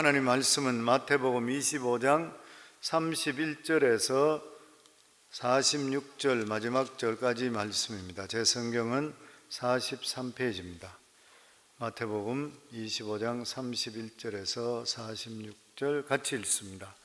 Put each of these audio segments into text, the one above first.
하나님 말씀은 마태복음 25장 31절에서 46절 마지막 절까지 말씀입니다. 제 성경은 43페이지입니다. 마태복음 25장 31절에서 46절 같이 읽습니다.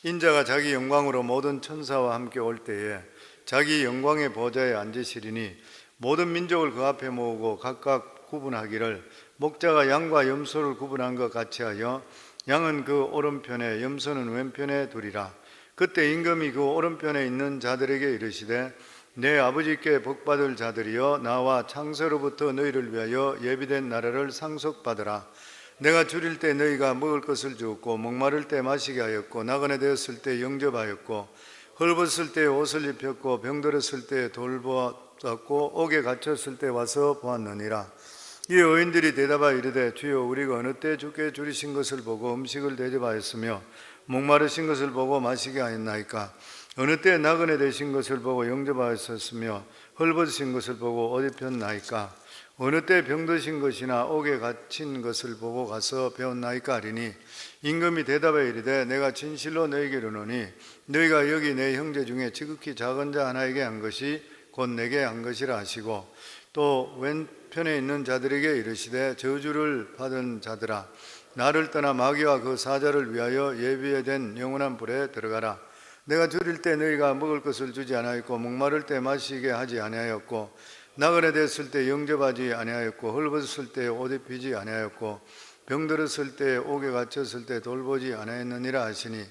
인자가 자기 영광으로 모든 천사와 함께 올 때에 자기 영광의 보좌에 앉으시리니 모든 민족을 그 앞에 모으고 각각 구분하기를 목자가 양과 염소를 구분한 것 같이 하여 양은 그 오른편에 염소는 왼편에 두리라. 그때 임금이 그 오른편에 있는 자들에게 이르시되 내 아버지께 복받을 자들이여 나와 창세로부터 너희를 위하여 예비된 나라를 상속받으라. 내가 줄일 때 너희가 먹을 것을 주었고 목마를 때 마시게 하였고 나그네 되었을 때 영접하였고 헐벗을 때 옷을 입혔고 병들었을 때 돌보았고 옥에 갇혔을 때 와서 보았느니라. 이 의인들이 대답하여 이르되 주여 우리가 어느 때 주께 줄이신 것을 보고 음식을 대접하였으며 목마르신 것을 보고 마시게 하였나이까. 어느 때 나그네 되신 것을 보고 영접하였으며 헐벗으신 것을 보고 옷 입혔나이까. 어느 때 병드신 것이나 옥에 갇힌 것을 보고 가서 배웠나이까 하리니 임금이 대답하여 이르되 내가 진실로 너희에게 이르노니 너희가 여기 내 형제 중에 지극히 작은 자 하나에게 한 것이 곧 내게 한 것이라 하시고 또 왼편에 있는 자들에게 이르시되 저주를 받은 자들아 나를 떠나 마귀와 그 사자를 위하여 예비된 영원한 불에 들어가라. 내가 줄일 때 너희가 먹을 것을 주지 아니하였고 목마를 때 마시게 하지 아니하였고 나그네 됐을 때 영접하지 아니하였고 헐벗을 때 옷 입히지 아니하였고 병들었을 때 옥에 갇혔을 때 돌보지 아니하였느니라 하시니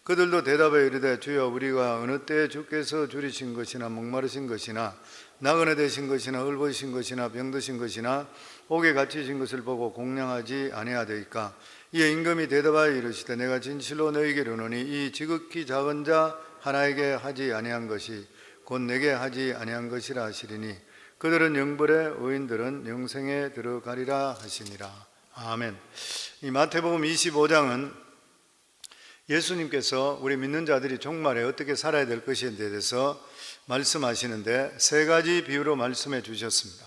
그들도 대답하여 이르되 주여 우리가 어느 때 주께서 줄이신 것이나 목마르신 것이나 나그네 되신 것이나 헐벗으신 것이나 병드신 것이나 옥에 갇히신 것을 보고 공양하지 아니하되이까. 이에 임금이 대답하여 이르시되 내가 진실로 너희에게 이르노니 이 지극히 작은 자 하나에게 하지 아니한 것이 곧 내게 하지 아니한 것이라 하시리니 그들은 영벌에 의인들은 영생에 들어가리라 하시니라. 아멘. 이 마태복음 25장은 예수님께서 우리 믿는 자들이 종말에 어떻게 살아야 될 것에 대해서 말씀하시는데 세 가지 비유로 말씀해 주셨습니다.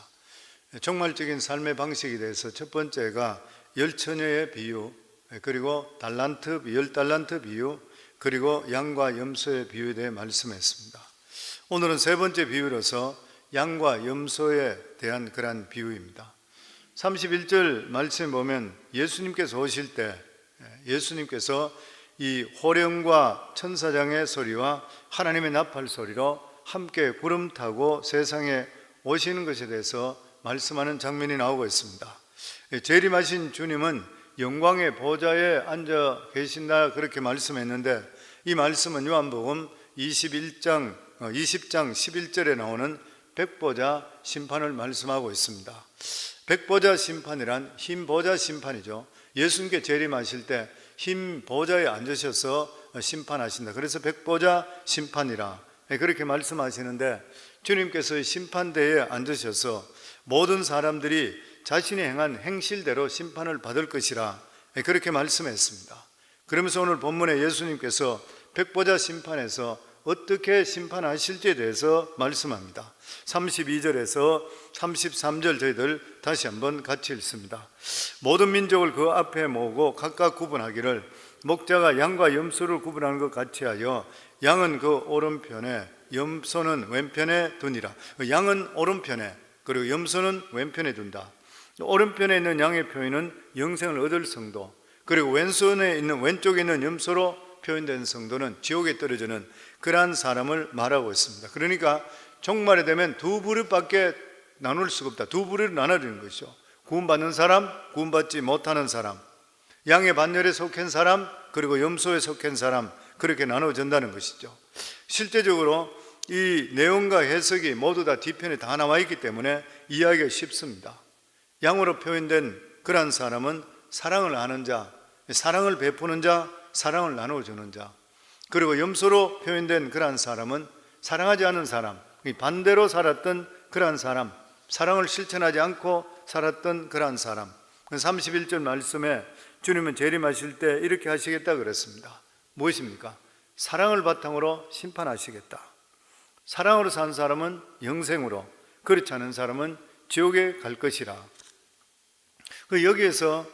종말적인 삶의 방식에 대해서 첫 번째가 열처녀의 비유, 그리고 달란트, 10달란트 비유, 그리고 양과 염소의 비유에 대해 말씀했습니다. 오늘은 세 번째 비유로서 양과 염소에 대한 그러한 비유입니다. 31절 말씀에 보면 예수님께서 오실 때 예수님께서 이 호령과 천사장의 소리와 하나님의 나팔 소리로 함께 구름 타고 세상에 오시는 것에 대해서 말씀하는 장면이 나오고 있습니다. 재림하신 주님은 영광의 보좌에 앉아 계신다 그렇게 말씀했는데 이 말씀은 요한복음 20장 11절에 나오는 백보자 심판을 말씀하고 있습니다. 백보자 심판이란 흰 보좌 심판이죠. 예수님께 재림하실 때 흰 보좌에 앉으셔서 심판하신다. 그래서 백보자 심판이라 그렇게 말씀하시는데 주님께서 심판대에 앉으셔서 모든 사람들이 자신이 행한 행실대로 심판을 받을 것이라 그렇게 말씀했습니다. 그러면서 오늘 본문에 예수님께서 백보자 심판에서 어떻게 심판하실지에 대해서 말씀합니다. 32절에서 33절 저희들 다시 한번 같이 읽습니다. 모든 민족을 그 앞에 모으고 각각 구분하기를 목자가 양과 염소를 구분하는 것 같이 하여 양은 그 오른편에 염소는 왼편에 두니라. 양은 오른편에 그리고 염소는 왼편에 둔다. 오른편에 있는 양의 표현은 영생을 얻을 성도, 그리고 왼손에 있는 왼쪽에 있는 염소로 표현된 성도는 지옥에 떨어지는 그러한 사람을 말하고 있습니다. 그러니까 종말에 되면 두 부류밖에 나눌 수가 없다. 두 부류로 나눠지는 것이죠. 구원받는 사람, 구원받지 못하는 사람, 양의 반열에 속한 사람, 그리고 염소에 속한 사람, 그렇게 나눠진다는 것이죠. 실제적으로 이 내용과 해석이 모두 다 뒤편에 다 나와 있기 때문에 이해하기가 쉽습니다. 양으로 표현된 그러한 사람은 사랑을 아는 자, 사랑을 베푸는 자, 사랑을 나눠주는 자. 그리고 염소로 표현된 그러한 사람은 사랑하지 않은 사람, 반대로 살았던 그러한 사람, 사랑을 실천하지 않고 살았던 그러한 사람. 31절 말씀에 주님은 재림하실 때 이렇게 하시겠다 그랬습니다. 무엇입니까? 사랑을 바탕으로 심판하시겠다. 사랑으로 산 사람은 영생으로, 그렇지 않은 사람은 지옥에 갈 것이라. 여기에서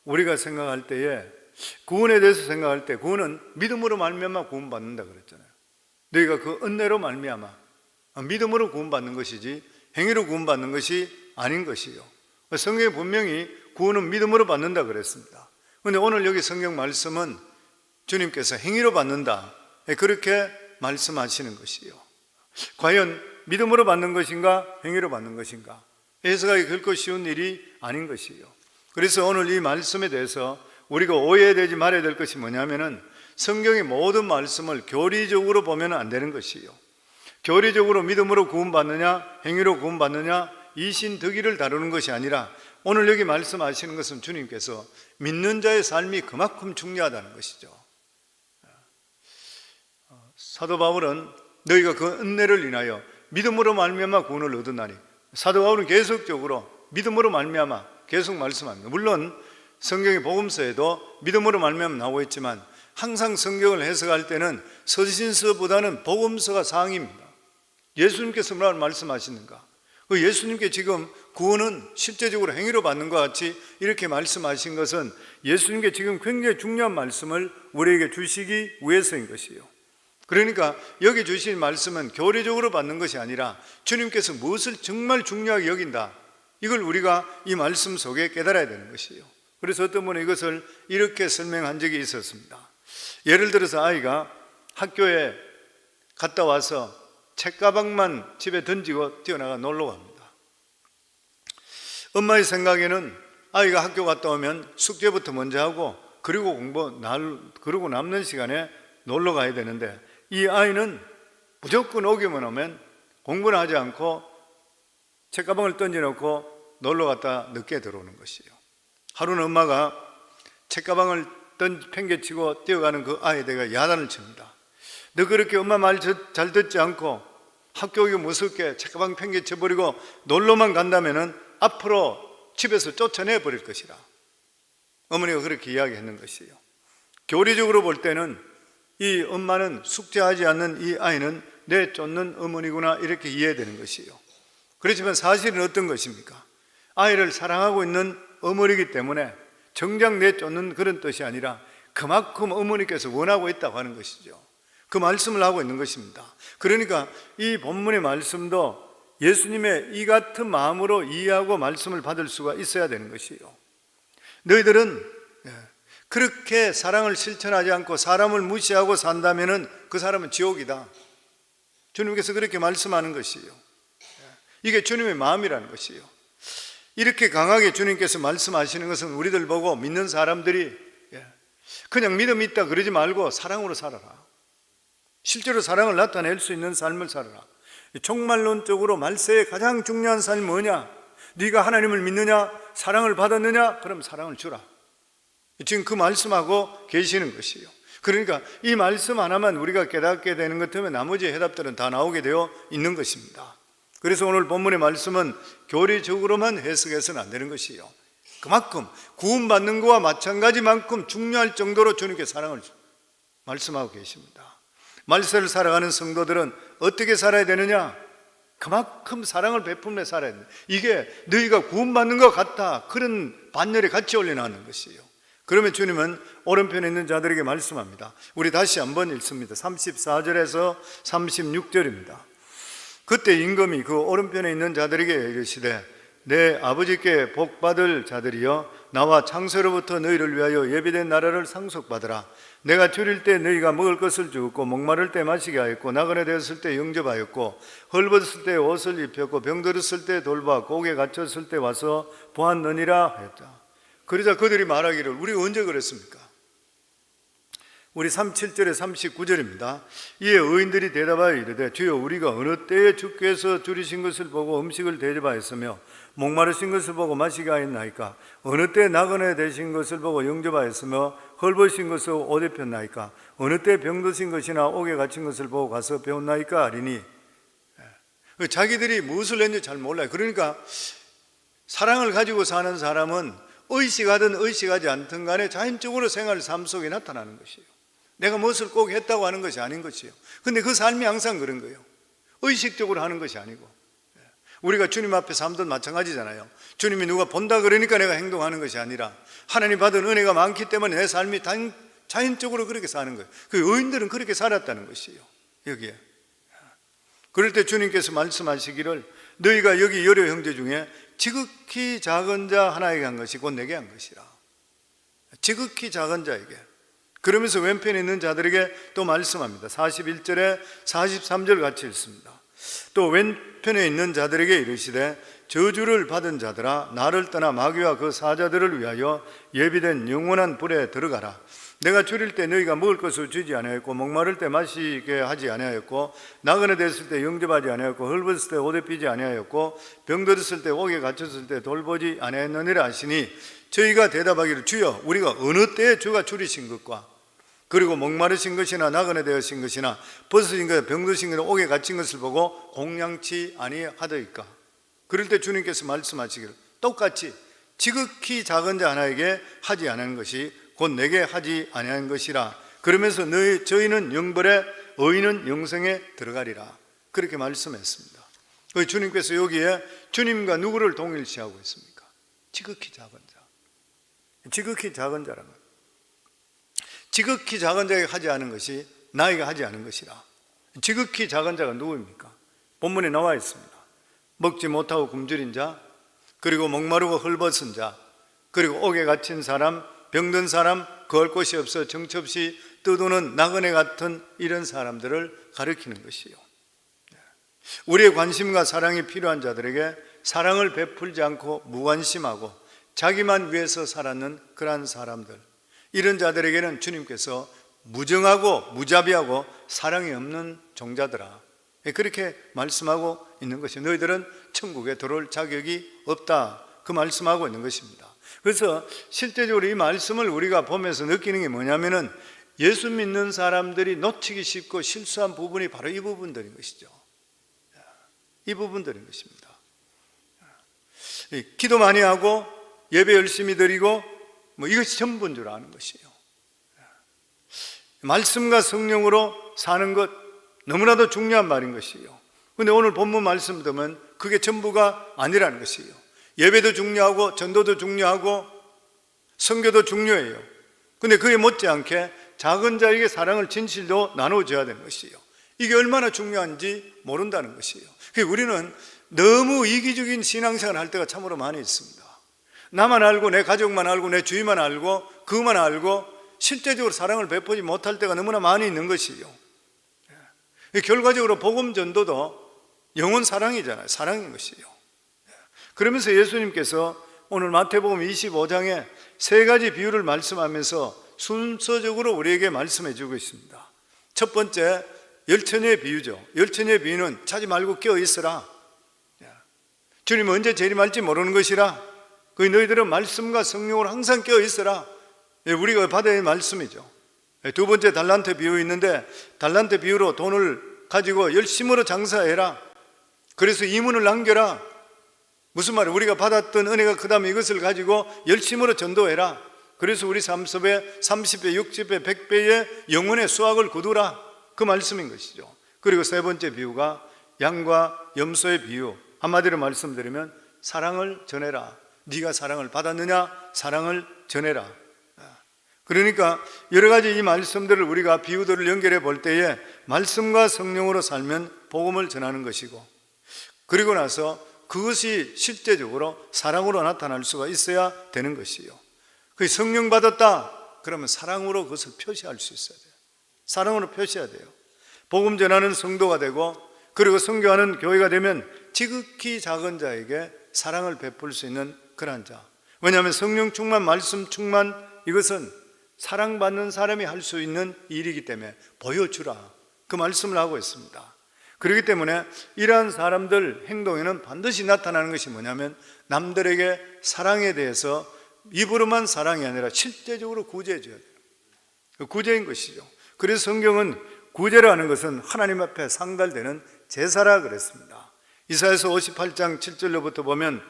우리가 생각할 때에 구원에 대해서 생각할 때 구원은 믿음으로 말미암아 구원받는다 그랬잖아요. 너희가 그 은혜로 말미암아, 믿음으로 구원받는 것이지 행위로 구원받는 것이 아닌 것이요. 성경에 분명히 구원은 믿음으로 받는다 그랬습니다. 그런데 오늘 여기 성경 말씀은 주님께서 행위로 받는다, 그렇게 말씀하시는 것이요. 과연 믿음으로 받는 것인가 행위로 받는 것인가, 해석하기 결코 쉬운 일이 아닌 것이요. 그래서 오늘 이 말씀에 대해서 우리가 오해되지 말아야 될 것이 뭐냐면은 성경의 모든 말씀을 교리적으로 보면 안 되는 것이요. 교리적으로 믿음으로 구원받느냐 행위로 구원받느냐 이신득이를 다루는 것이 아니라 오늘 여기 말씀하시는 것은 주님께서 믿는 자의 삶이 그만큼 중요하다는 것이죠. 사도 바울은 너희가 그 은혜를 인하여 믿음으로 말미암아 구원을 얻었나니, 사도 바울은 계속적으로 믿음으로 말미암아 계속 말씀합니다. 물론 성경의 복음서에도 믿음으로 말미암아 나오고 있지만 항상 성경을 해석할 때는 서신서보다는 복음서가 상입니다. 예수님께서 뭐라고 말씀하시는가? 그 예수님께 지금 구원은 실제적으로 행위로 받는 것 같이 이렇게 말씀하신 것은 예수님께 지금 굉장히 중요한 말씀을 우리에게 주시기 위해서인 것이에요. 그러니까 여기 주신 말씀은 교리적으로 받는 것이 아니라 주님께서 무엇을 정말 중요하게 여긴다, 이걸 우리가 이 말씀 속에 깨달아야 되는 것이에요. 그래서 어떤 분은 이것을 이렇게 설명한 적이 있었습니다. 예를 들어서 아이가 학교에 갔다 와서 책가방만 집에 던지고 뛰어나가 놀러 갑니다. 엄마의 생각에는 아이가 학교 갔다 오면 숙제부터 먼저 하고 그리고 그러고 남는 시간에 놀러 가야 되는데, 이 아이는 무조건 오기만 하면 공부는 하지 않고 책가방을 던져놓고 놀러 갔다 늦게 들어오는 것이에요. 하루는 엄마가 책가방을 팽개치고 뛰어가는 그 아이에게 야단을 칩니다. 너 그렇게 엄마 말 잘 듣지 않고 학교 오기 무섭게 책가방 팽개쳐버리고 놀러만 간다면은 앞으로 집에서 쫓아내버릴 것이라. 어머니가 그렇게 이야기했는 것이에요. 교리적으로 볼 때는 이 엄마는 숙제하지 않는 이 아이는 내쫓는 어머니구나, 이렇게 이해되는 것이에요. 그렇지만 사실은 어떤 것입니까? 아이를 사랑하고 있는 어머니이기 때문에 정작 내쫓는 그런 뜻이 아니라 그만큼 어머니께서 원하고 있다고 하는 것이죠. 그 말씀을 하고 있는 것입니다. 그러니까 이 본문의 말씀도 예수님의 이 같은 마음으로 이해하고 말씀을 받을 수가 있어야 되는 것이에요. 너희들은 그렇게 사랑을 실천하지 않고 사람을 무시하고 산다면 그 사람은 지옥이다. 주님께서 그렇게 말씀하는 것이에요. 이게 주님의 마음이라는 것이에요. 이렇게 강하게 주님께서 말씀하시는 것은 우리들 보고 믿는 사람들이 그냥 믿음이 있다 그러지 말고 사랑으로 살아라. 실제로 사랑을 나타낼 수 있는 삶을 살아라. 종말론적으로 말세의 가장 중요한 삶이 뭐냐? 네가 하나님을 믿느냐? 사랑을 받았느냐? 그럼 사랑을 주라. 지금 그 말씀하고 계시는 것이에요. 그러니까 이 말씀 하나만 우리가 깨닫게 되는 것 때문에 나머지 해답들은 다 나오게 되어 있는 것입니다. 그래서 오늘 본문의 말씀은 교리적으로만 해석해서는 안 되는 것이에요. 그만큼 구원받는 것과 마찬가지만큼 중요할 정도로 주님께 사랑을 말씀하고 계십니다. 말세를 살아가는 성도들은 어떻게 살아야 되느냐? 그만큼 사랑을 베풀며 살아야 된다. 이게 너희가 구원받는 것 같다, 그런 반열에 같이 올려놓는 것이에요. 그러면 주님은 오른편에 있는 자들에게 말씀합니다. 우리 다시 한번 읽습니다. 34절에서 36절입니다. 그때 임금이 그 오른편에 있는 자들에게 이르시되 내 아버지께 복받을 자들이여 나와 창세로부터 너희를 위하여 예비된 나라를 상속받으라. 내가 줄일 때 너희가 먹을 것을 주었고 목마를 때 마시게 하였고 나그네 되었을 때 영접하였고 헐벗을 때 옷을 입혔고 병들었을 때 돌봐 옥에 갇혔을 때 와서 보았느니라 하였다. 그러자 그들이 말하기를 우리 언제 그랬습니까? 우리 37절에 39절입니다. 이에 의인들이 대답하여 이르되 주여 우리가 어느 때에 주께서 줄이신 것을 보고 음식을 대접하였으며 목마르신 것을 보고 마시게 하였나이까? 어느 때 나그네 되신 것을 보고 영접하였으며 헐벗으신 것을 옷 입혔나이까? 어느 때 병드신 것이나 옥에 갇힌 것을 보고 가서 배웠나이까? 하리니 자기들이 무엇을 했는지 잘 몰라요. 그러니까 사랑을 가지고 사는 사람은 의식하든 의식하지 않든 간에 자연적으로 생활 삶 속에 나타나는 것이에요. 내가 무엇을 꼭 했다고 하는 것이 아닌 것이에요. 근데 그 삶이 항상 그런 거예요. 의식적으로 하는 것이 아니고 우리가 주님 앞에 삶도 마찬가지잖아요. 주님이 누가 본다 그러니까 내가 행동하는 것이 아니라 하나님 받은 은혜가 많기 때문에 내 삶이 자연적으로 그렇게 사는 거예요. 그 의인들은 그렇게 살았다는 것이에요. 여기에. 그럴 때 주님께서 말씀하시기를 너희가 여기 여러 형제 중에 지극히 작은 자 하나에게 한 것이 곧 내게 한 것이라. 지극히 작은 자에게. 그러면서 왼편에 있는 자들에게 또 말씀합니다. 41절에 43절 같이 읽습니다. 또 왼편에 있는 자들에게 이르시되 저주를 받은 자들아 나를 떠나 마귀와 그 사자들을 위하여 예비된 영원한 불에 들어가라. 내가 줄일 때 너희가 먹을 것을 주지 아니하였고 목마를 때 마시게 하지 아니하였고 나그네 됐을 때 영접하지 아니하였고 헐벗을 때 옷 입히지 아니하였고 병들었을 때 옥에 갇혔을 때 돌보지 아니하였느니라 하시니 저희가 대답하기를 주여 우리가 어느 때에 주가 줄이신 것과 그리고 목마르신 것이나 나그네 되으신 것이나 벗으신 것이나 병드신 것이나 옥에 갇힌 것을 보고 공양치 아니하더이까. 그럴 때 주님께서 말씀하시기를 똑같이 지극히 작은 자 하나에게 하지 않은 것이 곧 내게 하지 아니한 것이라. 그러면서 저희는 영벌에 의인은 영생에 들어가리라. 그렇게 말씀했습니다. 주님께서 여기에 주님과 누구를 동일시하고 있습니까? 지극히 작은 자. 지극히 작은 자라는 것. 지극히 작은 자에게 하지 않은 것이 나에게 하지 않은 것이라. 지극히 작은 자가 누구입니까? 본문에 나와 있습니다. 먹지 못하고 굶주린 자, 그리고 목마르고 헐벗은 자, 그리고 옥에 갇힌 사람, 병든 사람, 거할 곳이 없어 정처 없이 떠도는 나그네 같은 이런 사람들을 가리키는 것이요. 우리의 관심과 사랑이 필요한 자들에게 사랑을 베풀지 않고 무관심하고 자기만 위해서 살았는 그러한 사람들, 이런 자들에게는 주님께서 무정하고 무자비하고 사랑이 없는 종자들아, 그렇게 말씀하고 있는 것이 너희들은 천국에 들어올 자격이 없다, 그 말씀하고 있는 것입니다. 그래서 실제적으로 이 말씀을 우리가 보면서 느끼는 게 뭐냐면은 예수 믿는 사람들이 놓치기 쉽고 실수한 부분이 바로 이 부분들인 것이죠. 이 부분들인 것입니다. 기도 많이 하고 예배 열심히 드리고 이것이 전부인 줄 아는 것이에요. 말씀과 성령으로 사는 것 너무나도 중요한 말인 것이에요. 그런데 오늘 본문 말씀 들으면 그게 전부가 아니라는 것이에요. 예배도 중요하고 전도도 중요하고 선교도 중요해요. 그런데 그에 못지않게 작은 자에게 사랑을 진실로 나눠줘야 되는 것이에요. 이게 얼마나 중요한지 모른다는 것이에요. 우리는 너무 이기적인 신앙생활을 할 때가 참으로 많이 있습니다. 나만 알고 내 가족만 알고 내 주위만 알고 그만 알고 실제적으로 사랑을 베푸지 못할 때가 너무나 많이 있는 것이에요. 결과적으로 복음 전도도 영혼 사랑이잖아요. 사랑인 것이에요. 그러면서 예수님께서 오늘 마태복음 25장에 세 가지 비유를 말씀하면서 순서적으로 우리에게 말씀해 주고 있습니다. 첫 번째, 열처녀의 비유죠. 열처녀의 비유는 자지 말고 깨어 있으라. 주님은 언제 재림할지 모르는 것이라. 그 너희들은 말씀과 성령으로 항상 깨어 있으라. 우리가 받아야 할 말씀이죠. 두 번째, 달란트 비유 있는데 달란트 비유로 돈을 가지고 열심으로 장사해라. 그래서 이문을 남겨라. 무슨 말이에요? 우리가 받았던 은혜가 그 다음에 이것을 가지고 열심으로 전도해라. 그래서 우리 삶 속에 30배, 60배, 100배의 영혼의 수확을 거두라. 그 말씀인 것이죠. 그리고 세 번째 비유가 양과 염소의 비유. 한마디로 말씀드리면 사랑을 전해라. 네가 사랑을 받았느냐? 사랑을 전해라. 그러니까 여러 가지 이 말씀들을 우리가 비유들을 연결해 볼 때에 말씀과 성령으로 살면 복음을 전하는 것이고, 그리고 나서 그것이 실제적으로 사랑으로 나타날 수가 있어야 되는 것이요. 그 성령 받았다 그러면 사랑으로 그것을 표시할 수 있어야 돼요. 사랑으로 표시해야 돼요. 복음 전하는 성도가 되고, 그리고 선교하는 교회가 되면 지극히 작은 자에게 사랑을 베풀 수 있는 그런 자. 왜냐하면 성령 충만, 말씀 충만, 이것은 사랑받는 사람이 할 수 있는 일이기 때문에 보여주라, 그 말씀을 하고 있습니다. 그렇기 때문에 이러한 사람들 행동에는 반드시 나타나는 것이 뭐냐면 남들에게 사랑에 대해서 입으로만 사랑이 아니라 실제적으로 구제해 줘야 돼요. 구제인 것이죠. 그래서 성경은 구제라는 것은 하나님 앞에 상달되는 제사라 그랬습니다. 이사야서 58장 7절로부터 보면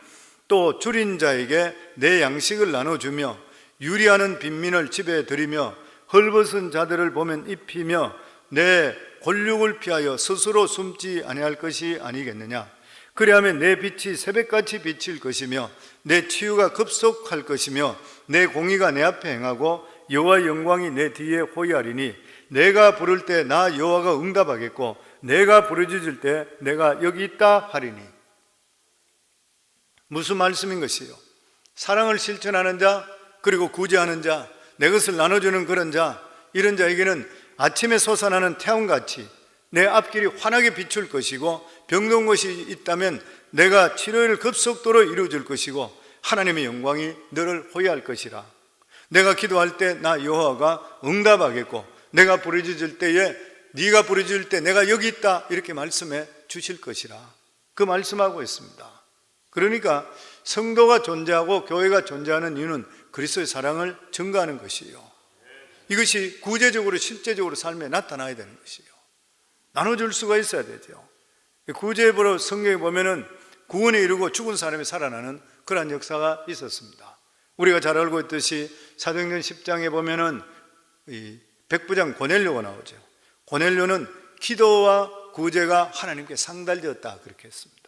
또 줄인 자에게 내 양식을 나눠주며 유리하는 빈민을 집에 들이며 헐벗은 자들을 보면 입히며 내 권력을 피하여 스스로 숨지 아니할 것이 아니겠느냐. 그리하면 내 빛이 새벽같이 비칠 것이며 내 치유가 급속할 것이며 내 공의가 내 앞에 행하고 여호와의 영광이 내 뒤에 호위하리니 내가 부를 때 나 여호와가 응답하겠고 내가 부르짖을 때 내가 여기 있다 하리니. 무슨 말씀인 것이요? 사랑을 실천하는 자, 그리고 구제하는 자, 내 것을 나눠주는 그런 자, 이런 자에게는 아침에 솟아나는 태양같이 내 앞길이 환하게 비출 것이고, 병든 것이 있다면 내가 치료를 급속도로 이루어질 것이고, 하나님의 영광이 너를 호위할 것이라. 내가 기도할 때 나 여호와가 응답하겠고 내가 부르짖을 때에 네가 부르짖을 때 내가 여기 있다, 이렇게 말씀해 주실 것이라. 그 말씀하고 있습니다. 그러니까 성도가 존재하고 교회가 존재하는 이유는 그리스도의 사랑을 증거하는 것이에요. 이것이 구체적으로 실제적으로 삶에 나타나야 되는 것이에요. 나눠줄 수가 있어야 되죠. 구제부로 성경에 보면은 구원에 이르고 죽은 사람이 살아나는 그러한 역사가 있었습니다. 우리가 잘 알고 있듯이 사도행전 10장에 보면은 이 백부장 고넬료가 나오죠. 고넬료는 기도와 구제가 하나님께 상달되었다, 그렇게 했습니다.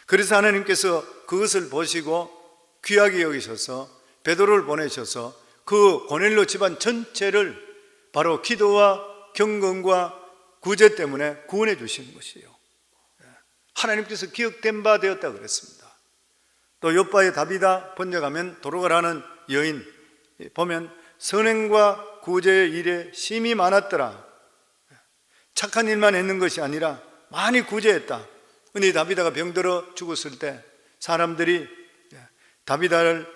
그래서 하나님께서 그것을 보시고 귀하게 여기셔서 베드로를 보내셔서 그 고넬료 집안 전체를 바로 기도와 경건과 구제 때문에 구원해 주시는 것이에요. 하나님께서 기억된 바 되었다 그랬습니다. 또 요바의 다비다 번역하면 도로가라는 여인 보면 선행과 구제의 일에 심이 많았더라. 착한 일만 했는 것이 아니라 많이 구제했다. 근데 다비다가 병들어 죽었을 때 사람들이 다비다를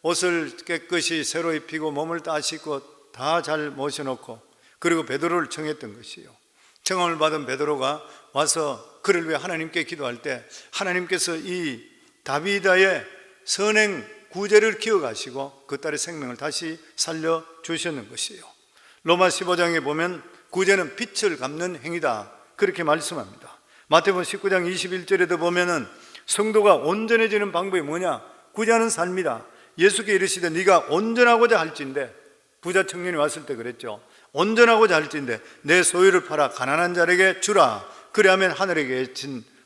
옷을 깨끗이 새로 입히고 몸을 다 씻고 다 잘 모셔놓고, 그리고 베드로를 청했던 것이에요. 청함을 받은 베드로가 와서 그를 위해 하나님께 기도할 때 하나님께서 이 다비다의 선행 구제를 기억하시고 그 딸의 생명을 다시 살려주셨는 것이에요. 로마 15장에 보면 구제는 빛을 갚는 행위다, 그렇게 말씀합니다. 마태복음 19장 21절에도 보면은 성도가 온전해지는 방법이 뭐냐? 구제하는 삶이다. 예수께 이르시되 네가 온전하고자 할진대, 부자 청년이 왔을 때 그랬죠. 온전하고자 할진대 내 소유를 팔아 가난한 자에게 주라. 그리하면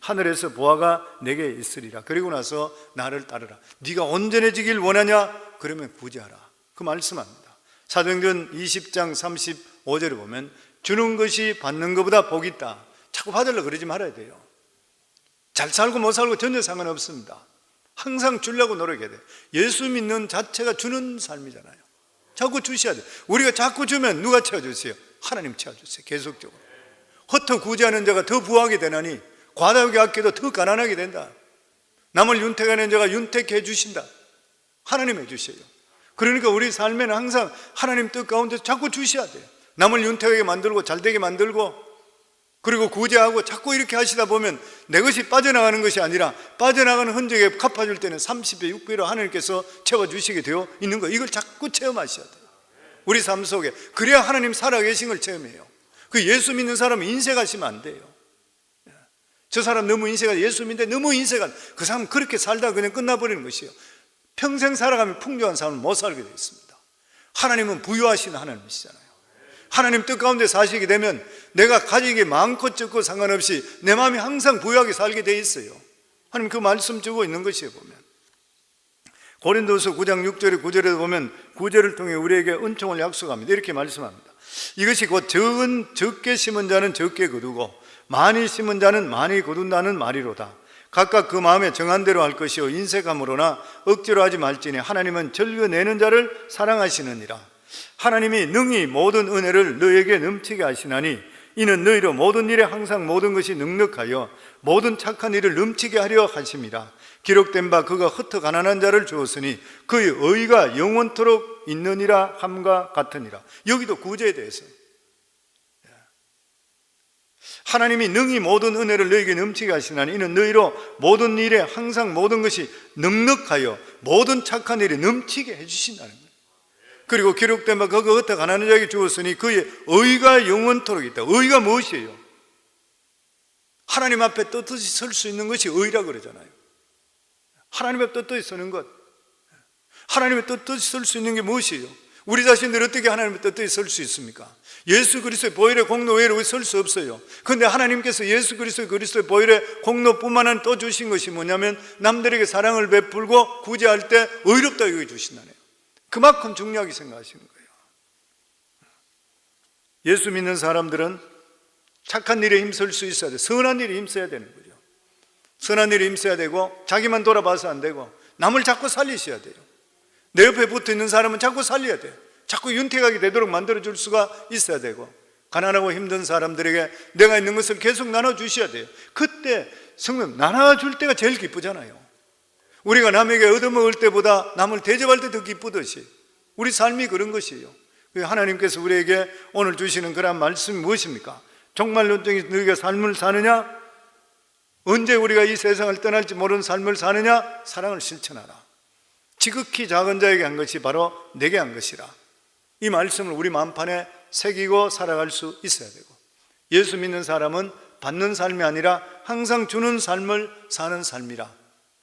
하늘에서 보화가 내게 있으리라. 그리고 나서 나를 따르라. 네가 온전해지길 원하냐? 그러면 구제하라. 그 말씀합니다. 사도행전 20장 35절에 보면 주는 것이 받는 것보다 복이 있다. 자꾸 받으려고 그러지 말아야 돼요. 잘 살고 못 살고 전혀 상관없습니다. 항상 주려고 노력해야 돼요. 예수 믿는 자체가 주는 삶이잖아요. 자꾸 주셔야 돼요. 우리가 자꾸 주면 누가 채워주세요? 하나님 채워주세요. 계속적으로. 헛터 구제하는 자가 더 부하게 되나니 과다하게 아껴도 더 가난하게 된다. 남을 윤택하는 자가 윤택해 주신다. 하나님 해주셔요. 그러니까 우리 삶에는 항상 하나님 뜻 가운데 자꾸 주셔야 돼요. 남을 윤택하게 만들고 잘되게 만들고, 그리고 구제하고 자꾸 이렇게 하시다 보면 내 것이 빠져나가는 것이 아니라 빠져나가는 흔적에 갚아줄 때는 30배 6배로 하나님께서 채워주시게 되어 있는 거, 이걸 자꾸 체험하셔야 돼요. 우리 삶 속에. 그래야 하나님 살아계신 걸 체험해요. 그 예수 믿는 사람은 인색하시면 안 돼요. 저 사람 너무 인색하다, 예수 믿는데 너무 인색하다, 그 사람은 그렇게 살다가 그냥 끝나버리는 것이에요. 평생 살아가면 풍족한 삶을 못 살게 되어 있습니다. 하나님은 부유하신 하나님이시잖아요. 하나님 뜻 가운데 사시게 되면 내가 가진 게 많고 적고 상관없이 내 마음이 항상 부유하게 살게 돼 있어요. 하나님 그 말씀 주고 있는 것이에요. 보면 고린도서 9장 6절에 9절에도 보면 구제를 통해 우리에게 은총을 약속합니다. 이렇게 말씀합니다. 이것이 곧 적게 심은 자는 적게 거두고 많이 심은 자는 많이 거둔다는 말이로다. 각각 그 마음에 정한 대로 할 것이요 인색함으로나 억지로 하지 말지니 하나님은 즐겨내는 자를 사랑하시느니라. 하나님이 능히 모든 은혜를 너에게 넘치게 하시나니 이는 너희로 모든 일에 항상 모든 것이 넉넉하여 모든 착한 일을 넘치게 하려 하심이라. 기록된 바 그가 흩어 가난한 자를 주었으니 그의 의가 영원토록 있느니라 함과 같으니라. 여기도 구제에 대해서 하나님이 능히 모든 은혜를 너에게 넘치게 하시나니 이는 너희로 모든 일에 항상 모든 것이 넉넉하여 모든 착한 일이 넘치게 해주신다는 거예요. 그리고 기록된 바 그가 흩어 가난한 자에게 주었으니 그의 의가 영원토록 있다. 의가 무엇이에요? 하나님 앞에 떳떳이 설 수 있는 것이 의라 그러잖아요. 하나님 앞에 떳떳이 서는 것. 하나님 앞에 떳떳이 설 수 있는 게 무엇이에요? 우리 자신들 어떻게 하나님의 뜻에 설 수 있습니까? 예수 그리스도의 보혈의 공로 외로 설 수 없어요. 그런데 하나님께서 예수 그리스도의 보혈의 공로뿐만 아니라 또 주신 것이 뭐냐면 남들에게 사랑을 베풀고 구제할 때 의롭다 여겨 주신다네요. 그만큼 중요하게 생각하시는 거예요. 예수 믿는 사람들은 착한 일에 힘쓸 수 있어야 돼요. 선한 일에 힘써야 되는 거죠. 선한 일에 힘써야 되고 자기만 돌아봐서 안 되고 남을 자꾸 살리셔야 돼요. 내 옆에 붙어 있는 사람은 자꾸 살려야 돼요. 자꾸 윤택하게 되도록 만들어줄 수가 있어야 되고 가난하고 힘든 사람들에게 내가 있는 것을 계속 나눠주셔야 돼요. 그때 성령 나눠줄 때가 제일 기쁘잖아요. 우리가 남에게 얻어먹을 때보다 남을 대접할 때 더 기쁘듯이 우리 삶이 그런 것이에요. 하나님께서 우리에게 오늘 주시는 그런 말씀이 무엇입니까? 정말로 너희가 삶을 사느냐? 언제 우리가 이 세상을 떠날지 모르는 삶을 사느냐? 사랑을 실천하라. 지극히 작은 자에게 한 것이 바로 내게 한 것이라. 이 말씀을 우리 마음판에 새기고 살아갈 수 있어야 되고, 예수 믿는 사람은 받는 삶이 아니라 항상 주는 삶을 사는 삶이라.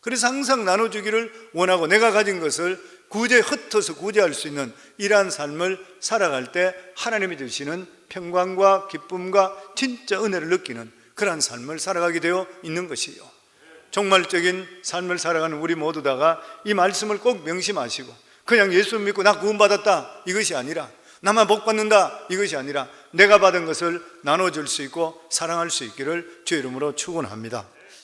그래서 항상 나눠주기를 원하고 내가 가진 것을 흩어서 구제할 수 있는 이러한 삶을 살아갈 때 하나님이 주시는 평강과 기쁨과 진짜 은혜를 느끼는 그러한 삶을 살아가게 되어 있는 것이요. 종말적인 삶을 살아가는 우리 모두 다가 이 말씀을 꼭 명심하시고 그냥 예수 믿고 나 구원받았다 이것이 아니라, 나만 복받는다 이것이 아니라 내가 받은 것을 나눠줄 수 있고 사랑할 수 있기를 주의 이름으로 축원합니다.